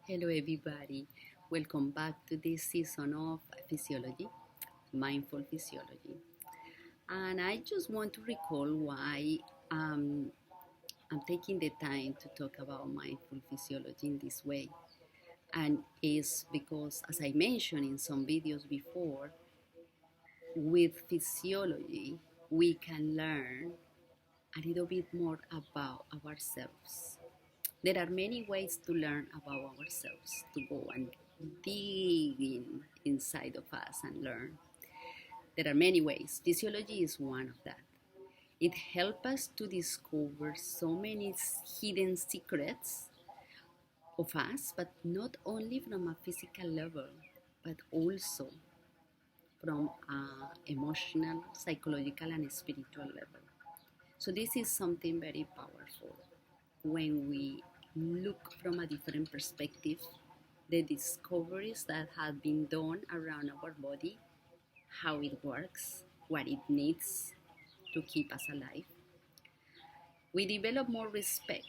Hello everybody, welcome back to this season of physiology, mindful physiology. And I just want to recall why I'm taking the time to talk about mindful physiology in this way. And is because, as I mentioned in some videos before, with physiology, we can learn a little bit more about ourselves. There are many ways to learn about ourselves, to go and dig inside of us and learn. There are many ways. Physiology is one of that. It helps us to discover so many hidden secrets of us, but not only from a physical level, but also from an emotional, psychological, and spiritual level. So this is something very powerful when we look from a different perspective, the discoveries that have been done around our body, how it works, what it needs to keep us alive. We develop more respect,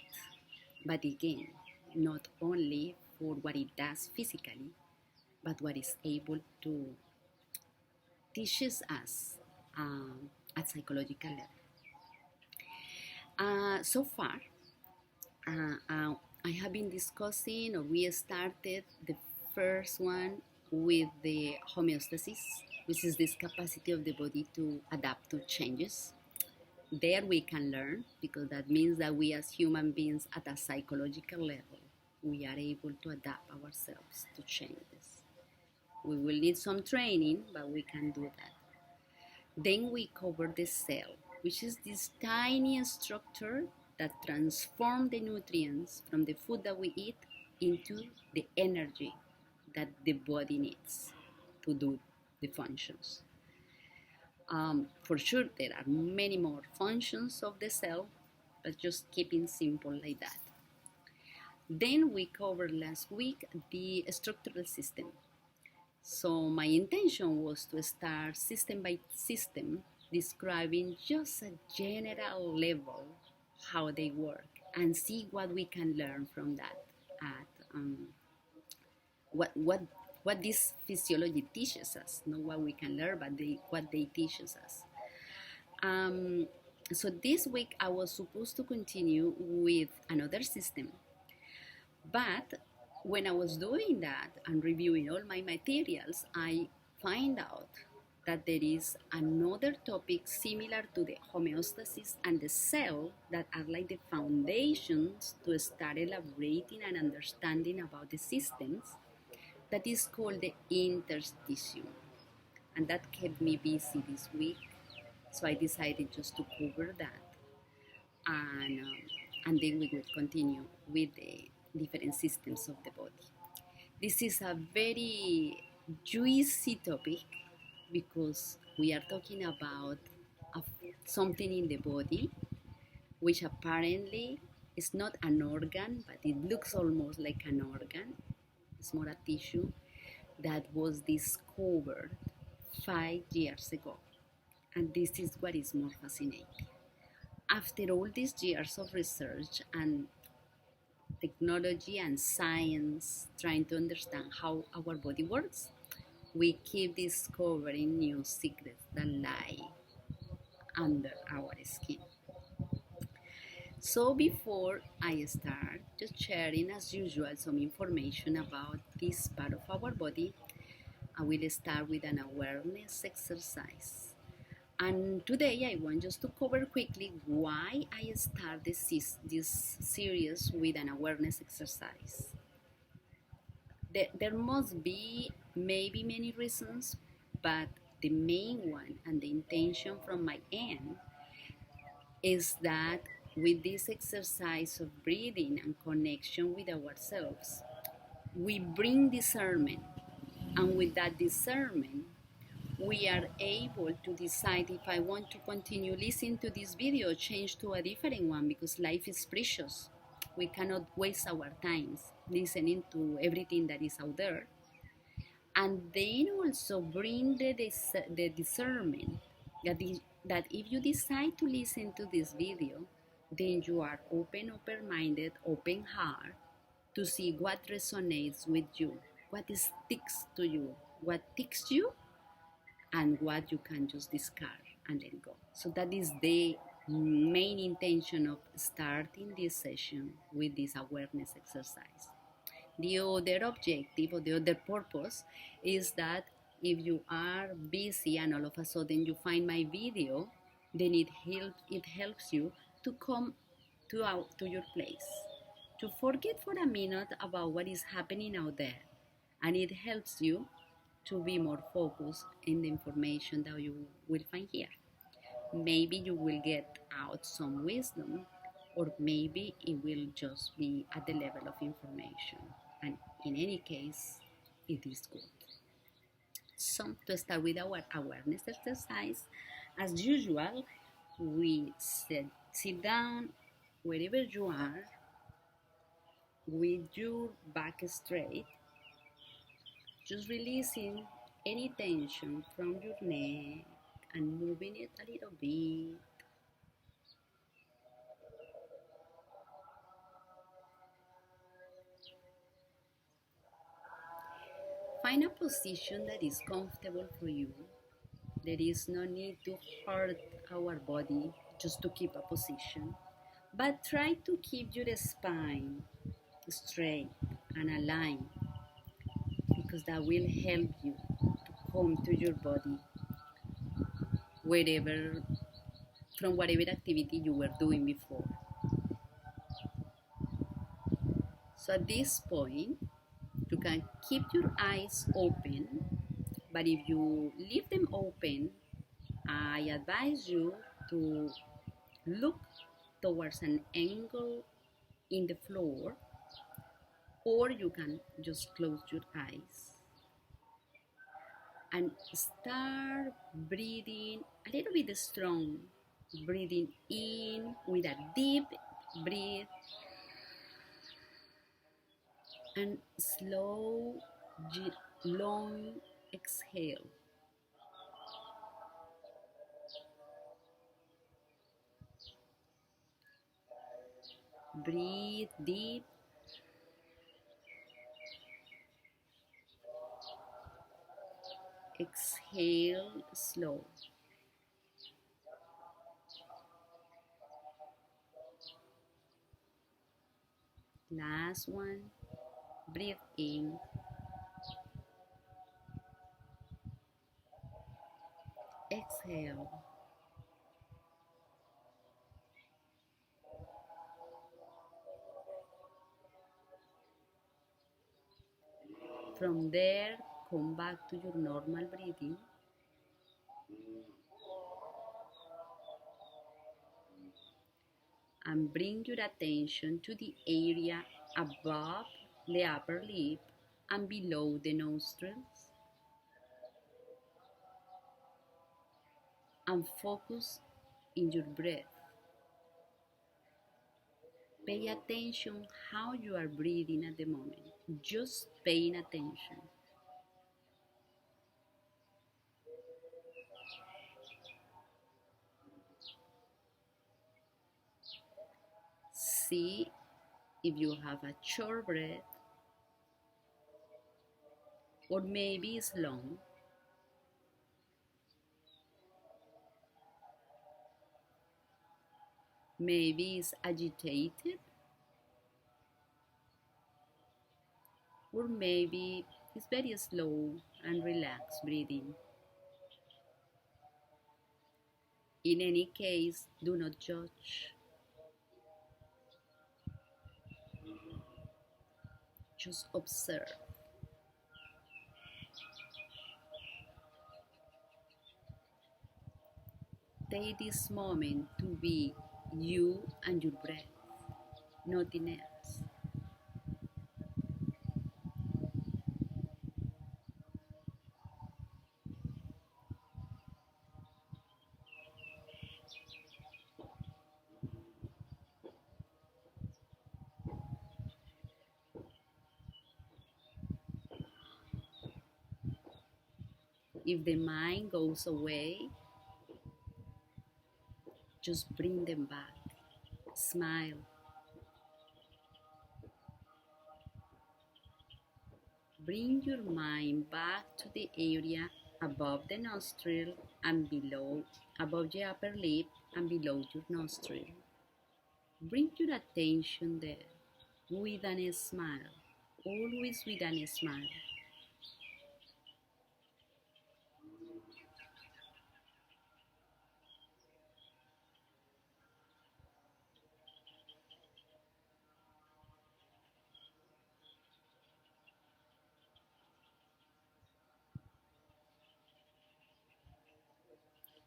but again, not only for what it does physically, but what it's able to teaches us at psychological level. So far, I have been discussing, or we started the first one with the homeostasis, which is this capacity of the body to adapt to changes. There we can learn, because that means that we as human beings at a psychological level, we are able to adapt ourselves to changes. We will need some training, but we can do that. Then we cover the cell, which is this tiny structure that transforms the nutrients from the food that we eat into the energy that the body needs to do the functions. For sure, there are many more functions of the cell, but just keeping simple like that. Then we covered last week the structural system. So my intention was to start system by system, describing just a general level how they work and see what we can learn from that. At what this physiology teaches us, not what we can learn, but what they teaches us. So this week I was supposed to continue with another system, but when I was doing that and reviewing all my materials, I find out that there is another topic similar to the homeostasis and the cell that are like the foundations to start elaborating and understanding about the systems, that is called the interstitium. And that kept me busy this week, so I decided just to cover that, and, um, and then we would continue with the different systems of the body. This is a very juicy topic because we are talking about something in the body which apparently is not an organ, but it looks almost like an organ. It's more a tissue that was discovered 5 years ago. And this is what is more fascinating. After all these years of research and technology and science trying to understand how our body works, we keep discovering new secrets that lie under our skin. So before I start, just sharing as usual some information about this part of our body, I will start with an awareness exercise. And today I want just to cover quickly why I start this series with an awareness exercise. There must be maybe many reasons, but the main one and the intention from my end is that with this exercise of breathing and connection with ourselves, we bring discernment. And with that discernment, we are able to decide if I want to continue listening to this video or change to a different one, because life is precious. We cannot waste our times listening to everything that is out there. And then also bring the discernment that if you decide to listen to this video, then you are open-minded, open heart to see what resonates with you, what sticks to you, what ticks you, and what you can just discard and let go. So that is the main intention of starting this session with this awareness exercise. The other objective or the other purpose is that if you are busy and all of a sudden you find my video, then it helps you to come to your place, to forget for a minute about what is happening out there, and it helps you to be more focused in the information that you will find here. Maybe you will get out some wisdom, or maybe it will just be at the level of information, and in any case it is good. So to start with our awareness exercise, as usual, we sit down wherever you are with your back straight, just releasing any tension from your neck and moving it a little bit. Find a position that is comfortable for you. There is no need to hurt our body just to keep a position, but try to keep your spine straight and aligned, because that will help you to come to your body wherever, from whatever activity you were doing before. So at this point, you can keep your eyes open, but if you leave them open, I advise you to look towards an angle in the floor, or you can just close your eyes and start breathing a little bit strong, breathing in with a deep breath and slow, long exhale. Breathe deep. Exhale slow. Last one. Breathe in. Exhale. From there, come back to your normal breathing. And bring your attention to the area above the upper lip and below the nostrils. And focus in your breath. Pay attention how you are breathing at the moment. Just paying attention. See if you have a short breath, or maybe it's long. Maybe it's agitated, or maybe it's very slow and relaxed breathing. In any case, do not judge. Just observe. Take this moment to be you and your breath, nothing else. If the mind goes away, just bring them back. Smile. Bring your mind back to the area above the nostril and below, above the upper lip and below your nostril. Bring your attention there with a smile, always with a smile.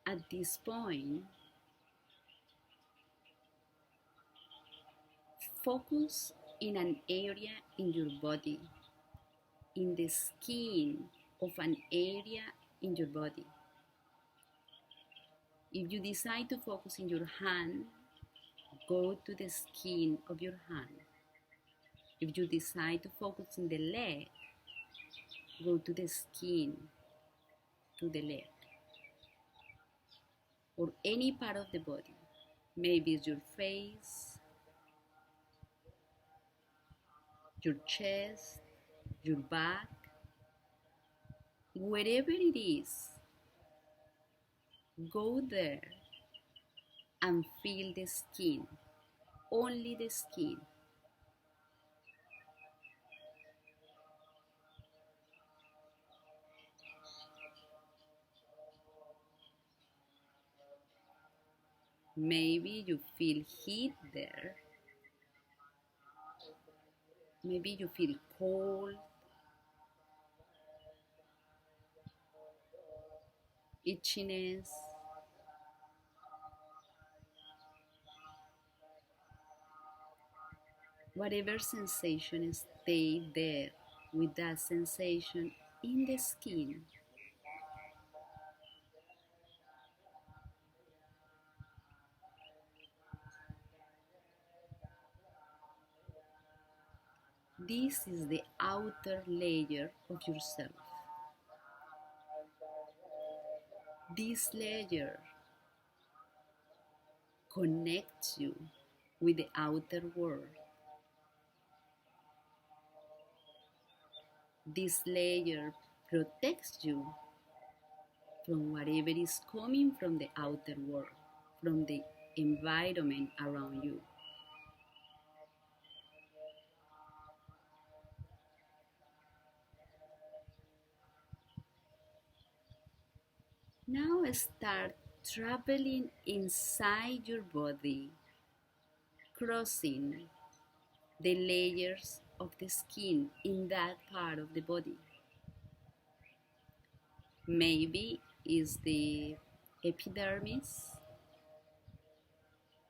At this point, focus in an area in your body, in the skin of an area in your body. If you decide to focus in your hand, go to the skin of your hand. If you decide to focus in the leg, go to the skin to the leg. Or any part of the body. Maybe it's your face, your chest, your back, wherever it is, go there and feel the skin, only the skin. Maybe you feel heat there. Maybe you feel cold, itchiness. Whatever sensation, stay there with that sensation in the skin. This is the outer layer of yourself. This layer connects you with the outer world. This layer protects you from whatever is coming from the outer world, from the environment around you. Now start traveling inside your body, crossing the layers of the skin in that part of the body. Maybe it's the epidermis,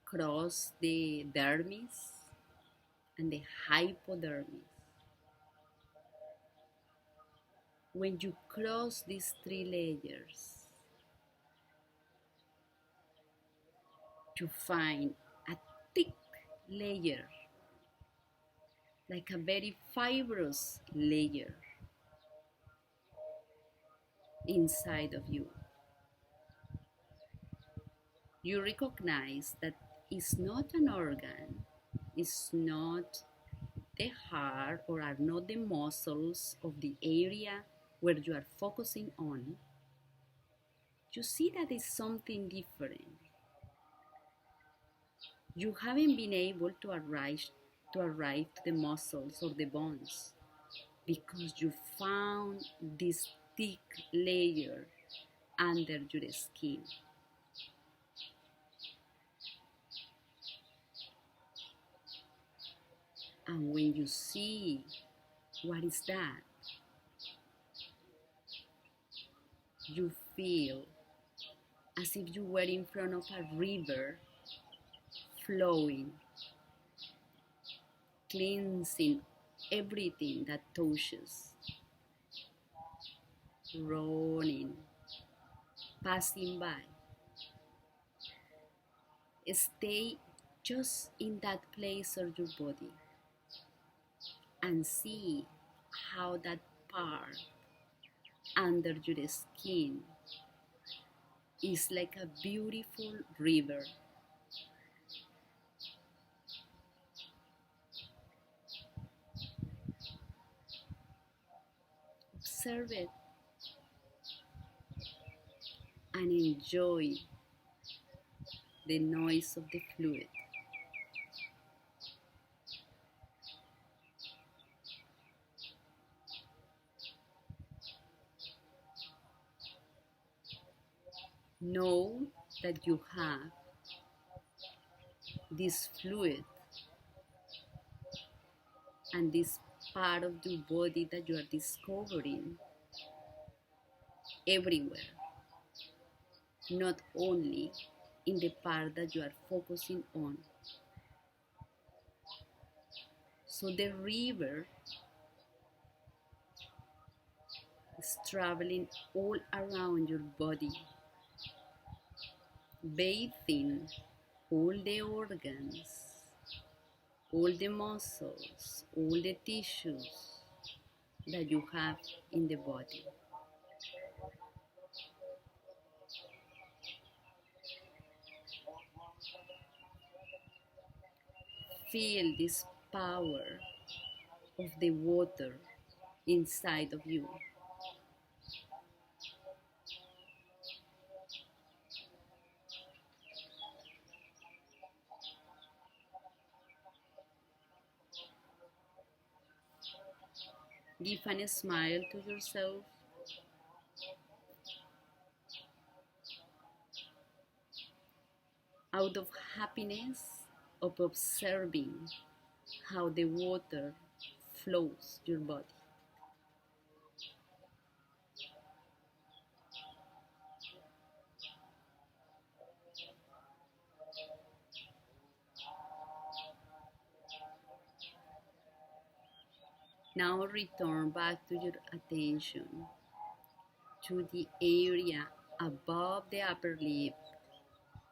cross the dermis and the hypodermis. When you cross these three layers, you find a thick layer, like a very fibrous layer inside of you. You recognize that it's not an organ, it's not the heart, or are not the muscles of the area where you are focusing on. You see that it's something different. You haven't been able to arrive to the muscles or the bones because you found this thick layer under your skin. And when you see what is that, you feel as if you were in front of a river flowing, cleansing everything that touches, running, passing by. Stay just in that place of your body and see how that part under your skin is like a beautiful river. observe it and enjoy the noise of the fluid. Know that you have this fluid and this part of your body that you are discovering everywhere, not only in the part that you are focusing on. So the river is traveling all around your body, bathing all the organs, all the muscles, all the tissues that you have in the body. Feel this power of the water inside of you. Give a smile to yourself. Out of happiness of observing how the water flows your body. Now return back to your attention to the area above the upper lip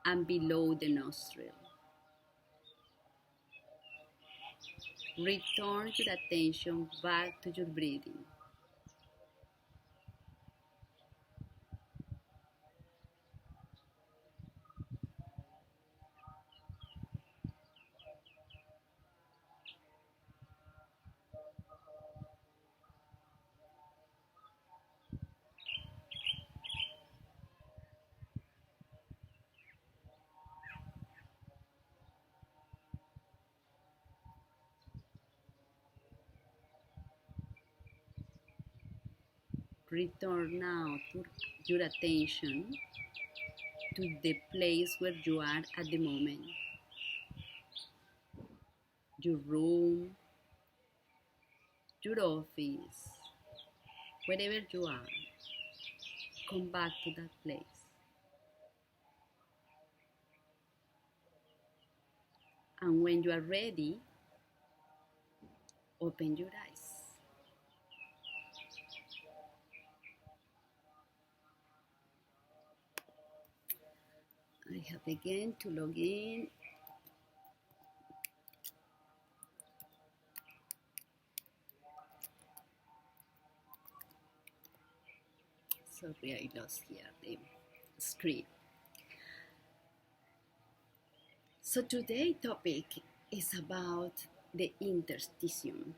and below the nostril. Return your attention back to your breathing. Return now to your attention to the place where you are at the moment. Your room, your office, wherever you are. Come back to that place. And when you are ready, open your eyes. I have again to log in. Sorry, I lost here the screen. So today's topic is about the interstitium.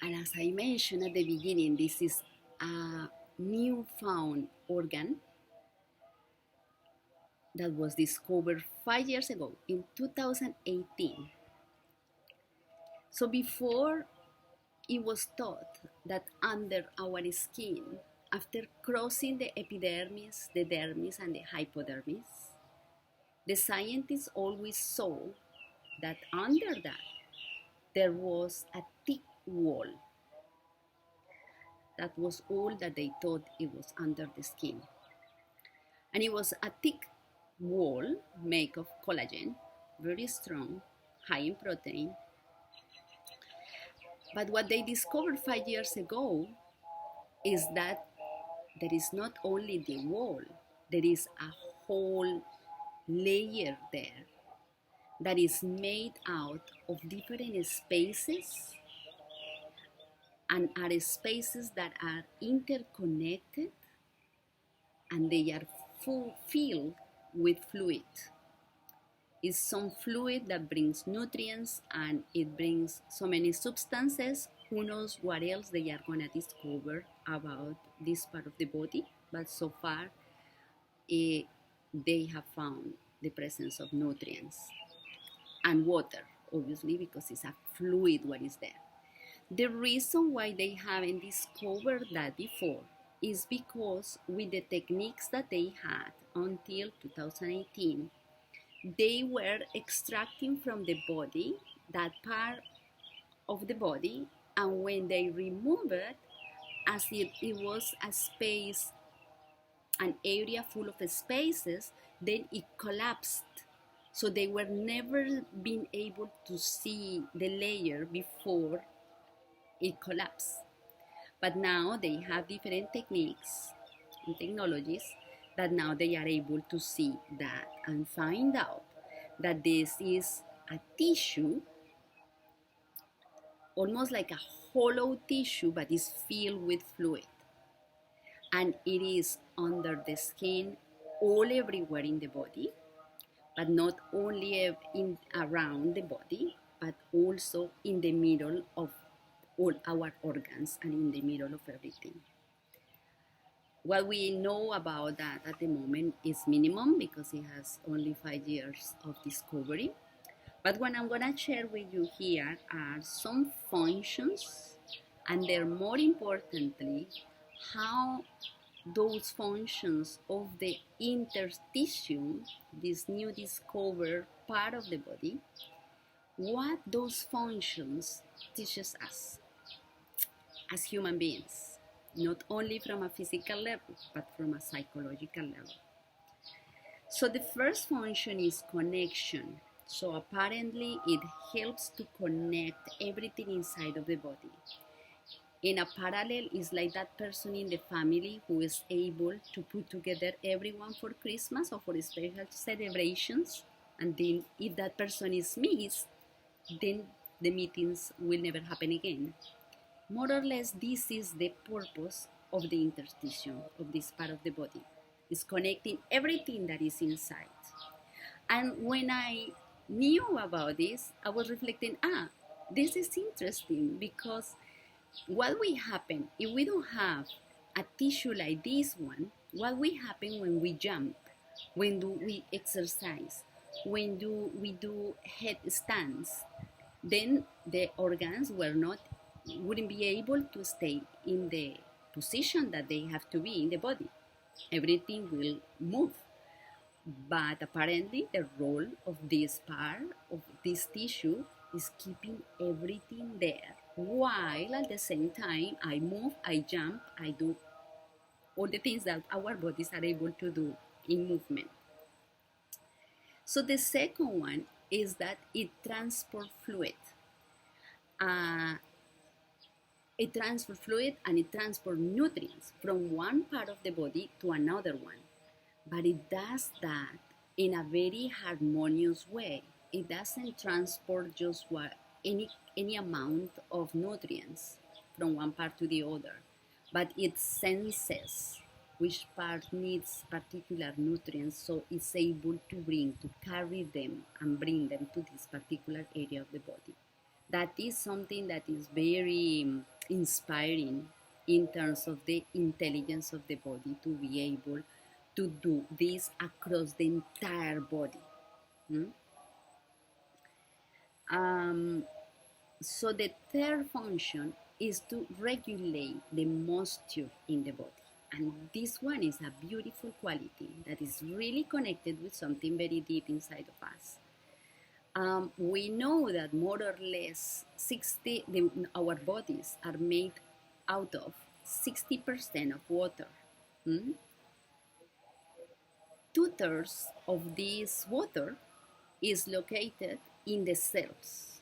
And as I mentioned at the beginning, this is a newfound organ that was discovered 5 years ago in 2018. So before, it was thought that under our skin, after crossing the epidermis, the dermis, and the hypodermis, the scientists always saw that under that there was a thick wall. That was all that they thought it was under the skin. And it was a thick wall made of collagen, very strong, high in protein. But what they discovered 5 years ago is that there is not only the wall, there is a whole layer there that is made out of different spaces and are spaces that are interconnected and they are filled with fluid. It's some fluid that brings nutrients and it brings so many substances. Who knows what else they are going to discover about this part of the body? But so far, they have found the presence of nutrients and water, obviously, because it's a fluid what is there. The reason why they haven't discovered that before is because with the techniques that they had until 2018, they were extracting from the body that part of the body, and when they remove it, as if it was a space, an area full of spaces, then it collapsed. So they were never being able to see the layer before it collapsed. But now they have different techniques and technologies that now they are able to see that and find out that this is a tissue, almost like a hollow tissue, but is filled with fluid. And it is under the skin, all everywhere in the body, but not only around the body, but also in the middle of all our organs and in the middle of everything. What we know about that at the moment is minimum because it has only 5 years of discovery. But what I'm going to share with you here are some functions, and they're more importantly, how those functions of the interstitium, this new discovered part of the body, what those functions teaches us as human beings, not only from a physical level, but from a psychological level. So the first function is connection. So apparently it helps to connect everything inside of the body. In a parallel, is like that person in the family who is able to put together everyone for Christmas or for special celebrations. And then if that person is missed, then the meetings will never happen again. More or less, this is the purpose of the interstitium, of this part of the body. It's connecting everything that is inside. And when I knew about this, I was reflecting, this is interesting because what will happen if we don't have a tissue like this one? What will happen when we jump, when do we exercise, when do we do headstands? Then the organs wouldn't be able to stay in the position that they have to be in the body. Everything will move. But apparently the role of this part of this tissue is keeping everything there, while at the same time I move, I jump, I do all the things that our bodies are able to do in movement. So the second one is that it transports fluid. It transports fluid and it transports nutrients from one part of the body to another one. But it does that in a very harmonious way. It doesn't transport just any amount of nutrients from one part to the other, but it senses which part needs particular nutrients, so it's able to carry them and bring them to this particular area of the body. That is something that is very inspiring in terms of the intelligence of the body to be able to do this across the entire body. So the third function is to regulate the moisture in the body. And this one is a beautiful quality that is really connected with something very deep inside of us. We know that more or less our bodies are made out of 60% of water. 2/3 of this water is located in the cells.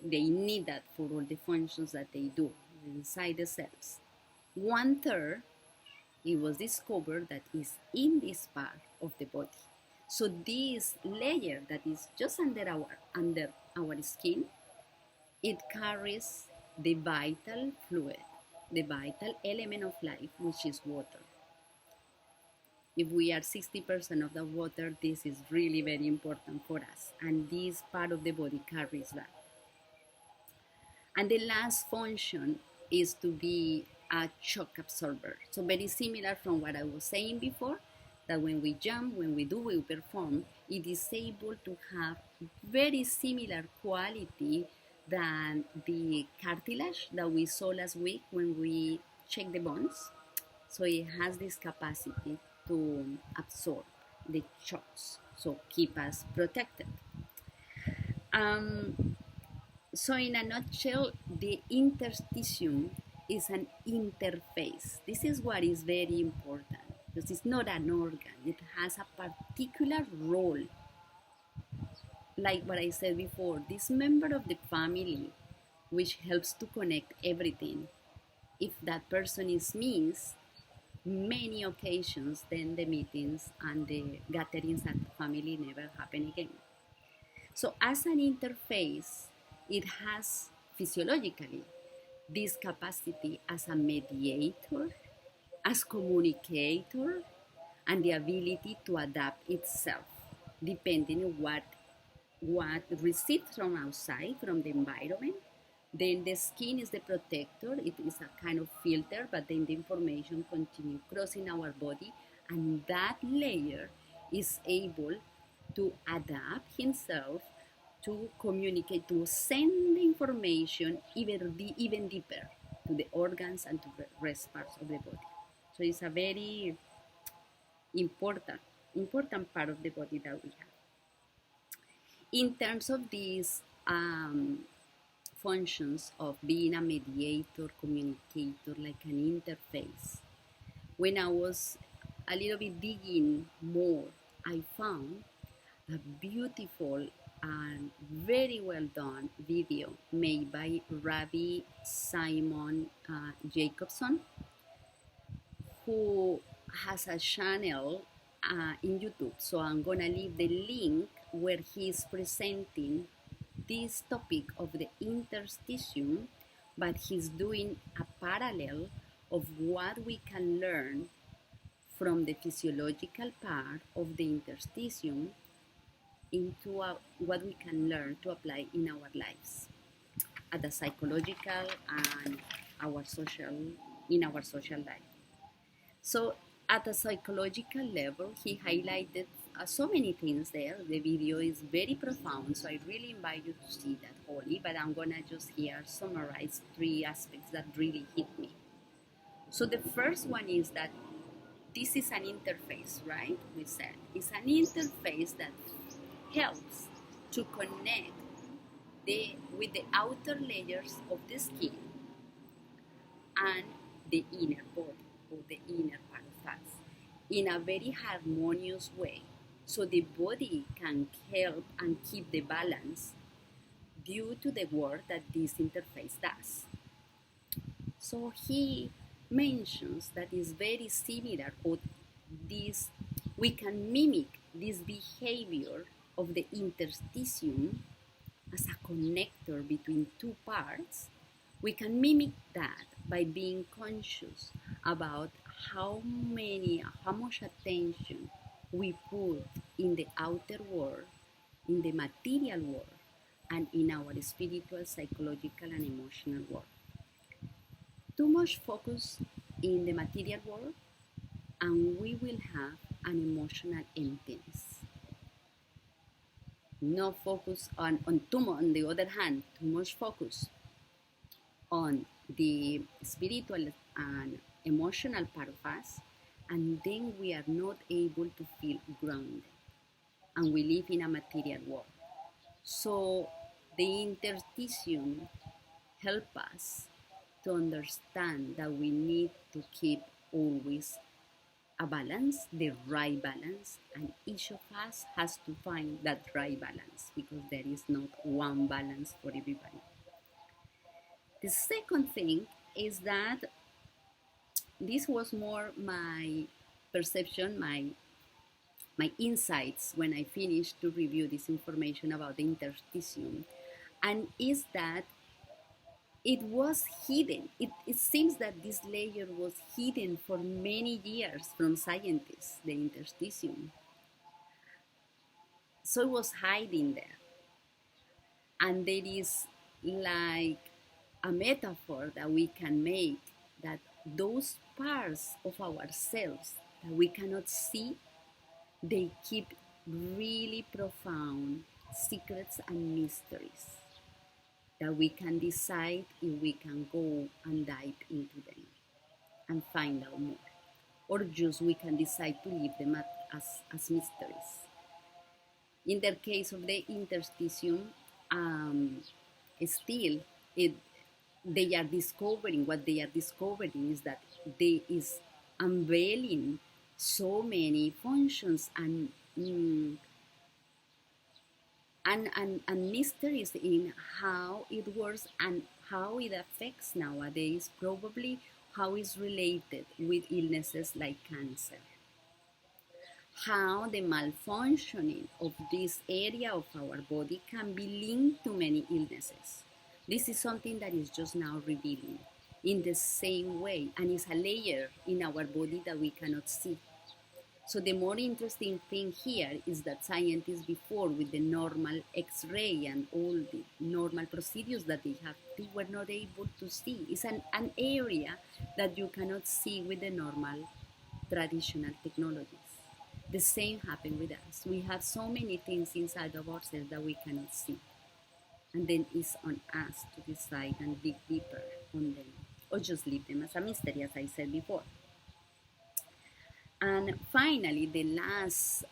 They need that for all the functions that they do inside the cells. 1/3, it was discovered that is in this part of the body. So this layer that is just under our skin, it carries the vital fluid, the vital element of life, which is water. If we are 60% of the water, this is really very important for us. And this part of the body carries that. And the last function is to be a shock absorber. So very similar from what I was saying before, that when we jump, we perform, it is able to have very similar quality than the cartilage that we saw last week when we check the bones. So it has this capacity to absorb the shocks, so keep us protected. So in a nutshell, the interstitium is an interface. This is what is very important because it's not an organ. It has a particular role. Like what I said before, this member of the family which helps to connect everything. If that person is missed, many occasions, then the meetings and the gatherings at the family never happen again. So as an interface, it has physiologically this capacity as a mediator, as communicator, and the ability to adapt itself depending on what receives from outside, from the environment. Then the skin is the protector. It is a kind of filter, but then the information continues crossing our body, and that layer is able to adapt himself to communicate, to send the information even deeper to the organs and to the rest parts of the body. So it's a very important part of the body that we have. In terms of these functions of being a mediator, communicator, like an interface, when I was a little bit digging more, I found a beautiful and very well done video made by Rabbi Simon Jacobson, who has a channel in YouTube. So I'm gonna leave the link where he's presenting this topic of the interstitium, but he's doing a parallel of what we can learn from the physiological part of the interstitium into what we can learn to apply in our lives at the psychological and in our social life. So at a psychological level, he highlighted so many things there. The video is very profound, so I really invite you to see that wholly, but I'm gonna just here summarize 3 aspects that really hit me. So the first one is that this is an interface, right? We said it's an interface that helps to connect with the outer layers of the skin and the inner body, or the inner part of us, in a very harmonious way, so the body can help and keep the balance due to the work that this interface does. So he mentions that is very similar, or this we can mimic this behavior of the interstitium as a connector between 2 parts. We can mimic that by being conscious about how much attention we put in the outer world, in the material world, and in our spiritual, psychological, and emotional world. Too much focus in the material world, and we will have an emotional emptiness. No focus on the other hand, too much focus on the spiritual and emotional part of us, and then we are not able to feel grounded, and we live in a material world. So the interstitium help us to understand that we need to keep always a balance, the right balance, and each of us has to find that right balance, because there is not one balance for everybody. The second thing is that this was more my perception, my insights when I finished to review this information about the interstitium, and is that it was hidden. It seems that this layer was hidden for many years from scientists, the interstitium. So it was hiding there. And there is like a metaphor that we can make that those parts of ourselves that we cannot see, they keep really profound secrets and mysteries that we can decide if we can go and dive into them and find out more. Or just we can decide to leave them as mysteries. In the case of the interstitium, still it, they are discovering, what they are discovering is that they is unveiling so many functions and mysteries in how it works and how it affects nowadays, probably how it's related with illnesses like cancer. How the malfunctioning of this area of our body can be linked to many illnesses. This is something that is just now revealing in the same way, and it's a layer in our body that we cannot see. So the more interesting thing here is that scientists before, with the normal X-ray and all the normal procedures that they have, they were not able to see. It's an area that you cannot see with the normal traditional technologies. The same happened with us. We have so many things inside of ourselves that we cannot see. And then it's on us to decide and dig deeper on them, or just leave them as a mystery, as I said before. And finally, the last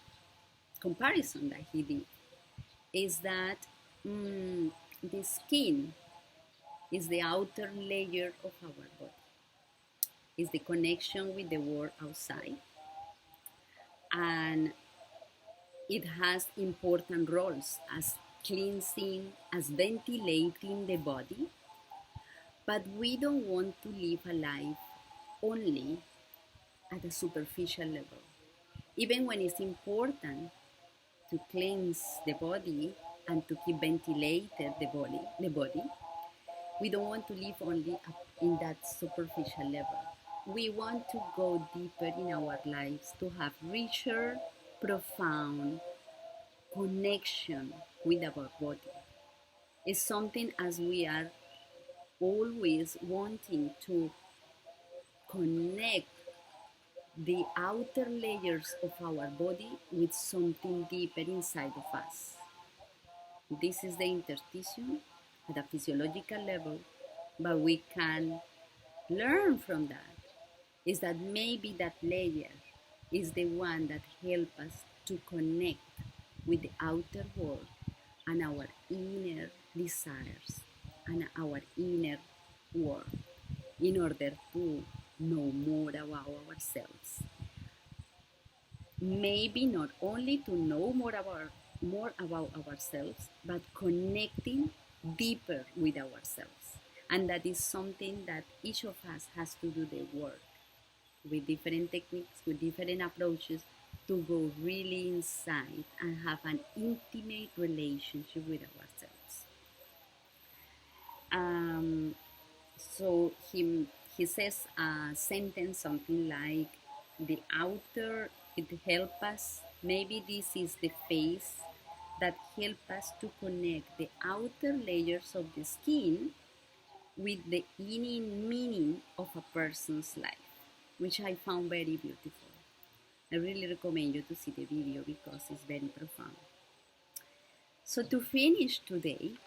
comparison that he did is that the skin is the outer layer of our body. It's the connection with the world outside. And it has important roles as cleansing, as ventilating the body. But we don't want to live a life only at a superficial level. Even when it's important to cleanse the body and to keep ventilated the body, we don't want to live only in that superficial level. We want to go deeper in our lives to have richer, profound connection with our body. It's something as we are always wanting to connect the outer layers of our body with something deeper inside of us. This is the interstitium at a physiological level, but we can learn from that is that maybe that layer is the one that helps us to connect with the outer world and our inner desires and our inner world in order to know more about ourselves. Maybe not only to know more about ourselves, but connecting deeper with ourselves. And that is something that each of us has to do the work with different techniques, with different approaches to go really inside and have an intimate relationship with ourselves. So he says a sentence something like, the outer, it helps us, maybe this is the phase that helps us to connect the outer layers of the skin with the inner meaning of a person's life, which I found very beautiful. I really recommend you to see the video because it's very profound. So to finish today,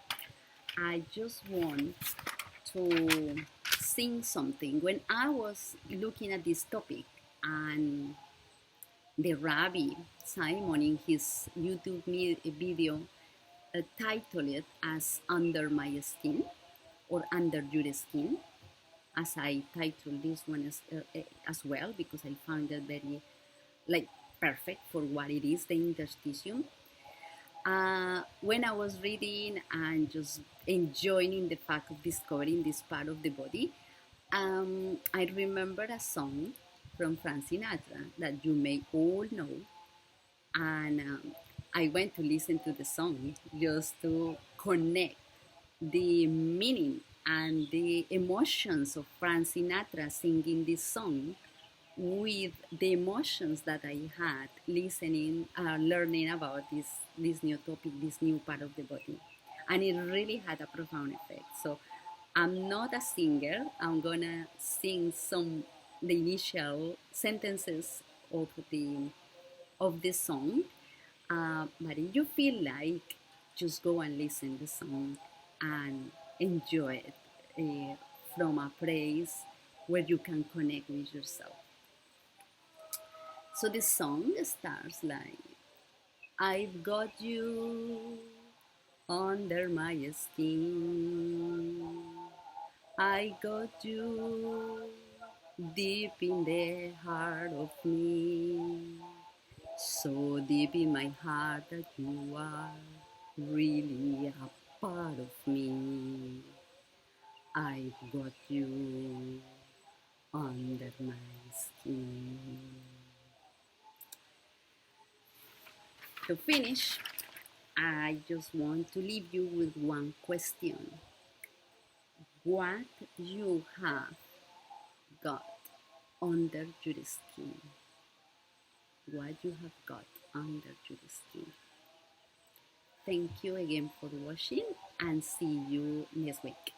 I just want to sing something. When I was looking at this topic and the Rabbi Simon in his YouTube video titled it as Under My Skin or Under Your Skin, as I titled this one as well, because I found it very perfect for what it is, the interstitium. When I was reading and just enjoying the fact of discovering this part of the body, I remember a song from Frank Sinatra that you may all know, and I went to listen to the song just to connect the meaning and the emotions of Frank Sinatra singing this song with the emotions that I had listening, learning about this new topic, this new part of the body, and it really had a profound effect. So I'm not a singer. I'm gonna sing the initial sentences of the song, but if you feel like, just go and listen to the song and enjoy it from a place where you can connect with yourself. So the song starts like, I've got you under my skin. I got you deep in the heart of me. So deep in my heart that you are really a part of me. I've got you under my skin. To finish, I just want to leave you with one question. What you have got under your skin? What you have got under your skin? Thank you again for watching, and see you next week.